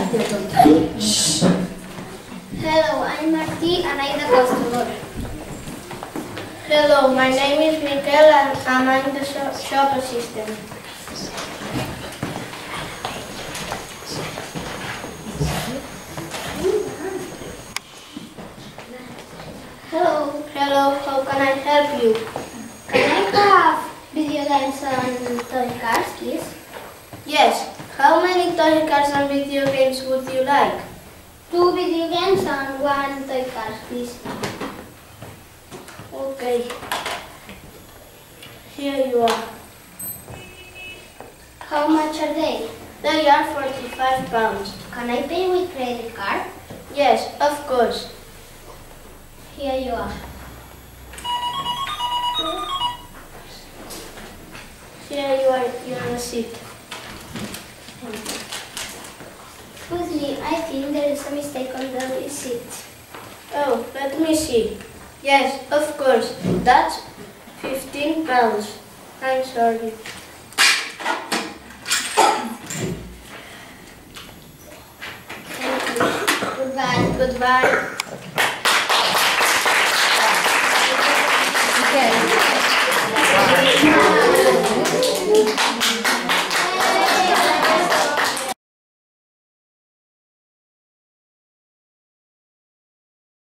Hello, I'm Marty and I'm the customer. Hello, my name is Mikel and I'm the shop assistant. Hello, how can I help you? Can I have video games and toy cars, please? Yes, how many toy cars and video games would you like? 2 video games and 1 toy car, please. Okay. Here you are. How much are they? They are £45. Can I pay with credit card? Yes, of course. Here you are. Here you are your receipt. Excuse me, I think there is a mistake on the receipt. Oh, let me see. Yes, of course. That's £15. I'm sorry. Thank you. Goodbye. Goodbye.